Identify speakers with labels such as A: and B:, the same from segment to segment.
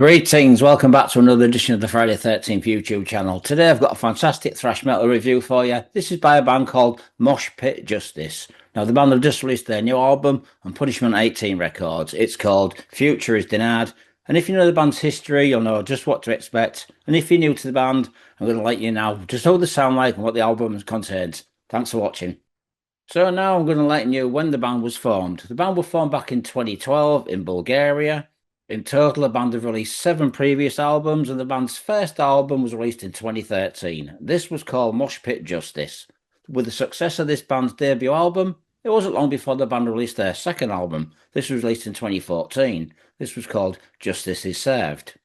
A: Greetings, welcome back to another edition of the Friday 13th YouTube channel. Today I've got a fantastic thrash metal review for you. This is by a band called Mosh-Pit Justice. Now the band have just released their new album on Punishment 18 Records. It's called Future is Denied. And if you know the band's history, you'll know just what to expect. And if you're new to the band, I'm going to let you know just how they sound like and what the album contains. Thanks for watching. So now I'm going to let you know when the band was formed. The band was formed back in 2012 in Bulgaria. In total, the band have released 7 previous albums, and the band's first album was released in 2013. This was called Mosh-Pit Justice. With the success of this band's debut album, it wasn't long before the band released their second album. This was released in 2014. This was called Justice is Served.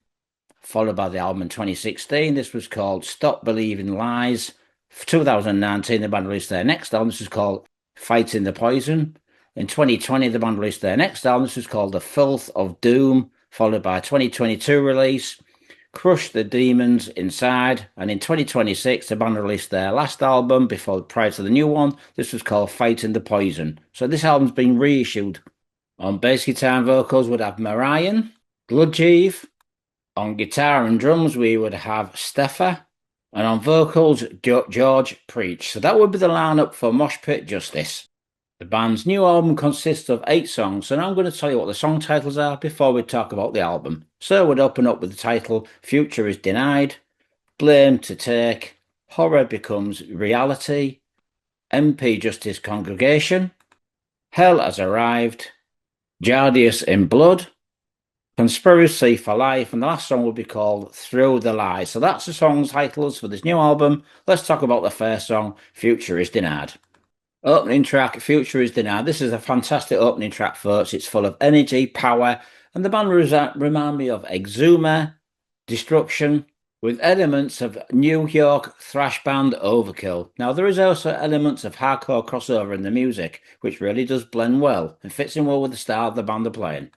A: Followed by the album in 2016. This was called Stop Believing Lies. For 2019, the band released their next album. This was called Fighting the Poison. In 2020, the band released their next album. This was called The Filth of Doom, followed by a 2022 release, Crush the Demons Inside. And in 2026, the band released their last album prior to the new one. This was called Fighting the Poison. So this album's been reissued. On bass guitar and vocals, we'd have Mariyan, Georgiev. On guitar and drums, we would have Staffa. And on vocals, George Peich. So that would be the lineup for Mosh-Pit Justice. The band's new album consists of 8 songs, so now I'm going to tell you what the song titles are before we talk about the album. So we'd open up with the title, Future is Denied, Blame to Take, Horror Becomes Reality, MP Justice Congregation, Hell Has Arrived, Jardius in Blood, Conspiracy for Life, and the last song will be called Through the Lies. So that's the song titles for this new album. Let's talk about the first song, Future is Denied. Opening track, Future is Denied. This is a fantastic opening track, folks. It's full of energy, power, and the band remind me of Exuma, Destruction, with elements of New York thrash band Overkill. Now, there is also elements of hardcore crossover in the music, which really does blend well and fits in well with the style the band are playing.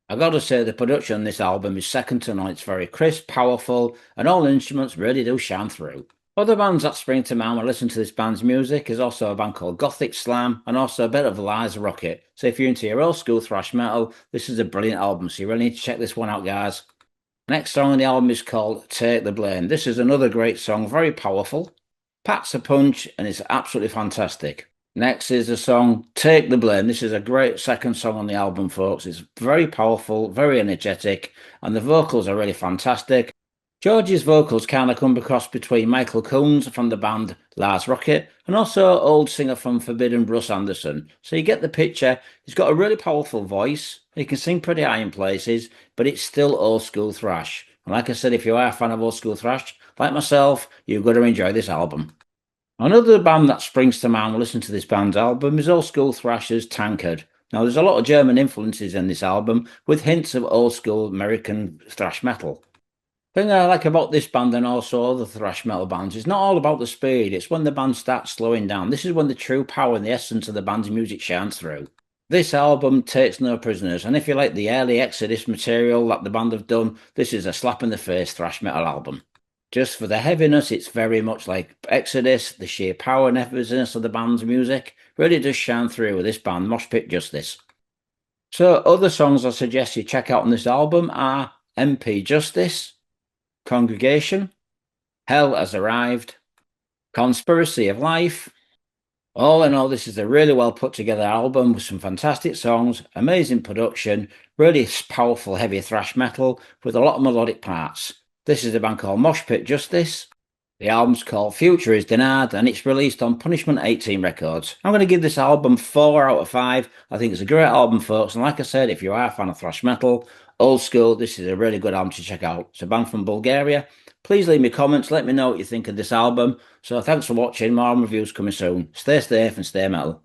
A: I gotta say, the production on this album is second to none. It's very crisp, powerful, and all instruments really do shine through. Other bands that spring to mind when I listen to this band's music is also a band called Gothic Slam and also a bit of Liza Rocket. So if you're into your old school thrash metal, this is a brilliant album, so you really need to check this one out, guys. Next song on the album is called Take the Blame. This is another great song, very powerful, packs a punch, and it's absolutely fantastic. Next is the song Take the Blame. This is a great second song on the album, folks. It's very powerful, very energetic, and the vocals are really fantastic. Georgie's vocals kind of come across between Michael Coons from the band Liza Rocket and also old singer from Forbidden, Russ Anderson. So you get the picture. He's got a really powerful voice. He can sing pretty high in places, but it's still old school thrash. And like I said, if you are a fan of old school thrash, like myself, you're going to enjoy this album. Another band that springs to mind when listening to this band's album is old school thrashers Tankard. Now, there's a lot of German influences in this album with hints of old school American thrash metal. The thing I like about this band and also other thrash metal bands is not all about the speed. It's when the band starts slowing down. This is when the true power and the essence of the band's music shines through. This album takes no prisoners, and if you like the early Exodus material that the band have done, this is a slap in the face thrash metal album. Just for the heaviness, it's very much like Exodus. The sheer power and heaviness of the band's music really does shine through with this band, Mosh-Pit Justice. So other songs I suggest you check out on this album are MP Justice, Congregation, Hell Has Arrived, Conspiracy of Life. All in all, this is a really well put together album with some fantastic songs, amazing production, really powerful heavy thrash metal with a lot of melodic parts. This is a band called Mosh-Pit Justice. The album's called Future is Denied and it's released on Punishment 18 Records. I'm going to give this album 4 out of 5. I think it's a great album, folks, and like I said, if you are a fan of thrash metal, old school, this is a really good album to check out. It's a band from Bulgaria. Please leave me comments, let me know what you think of this album. So thanks for watching, more reviews coming soon. Stay safe and stay metal.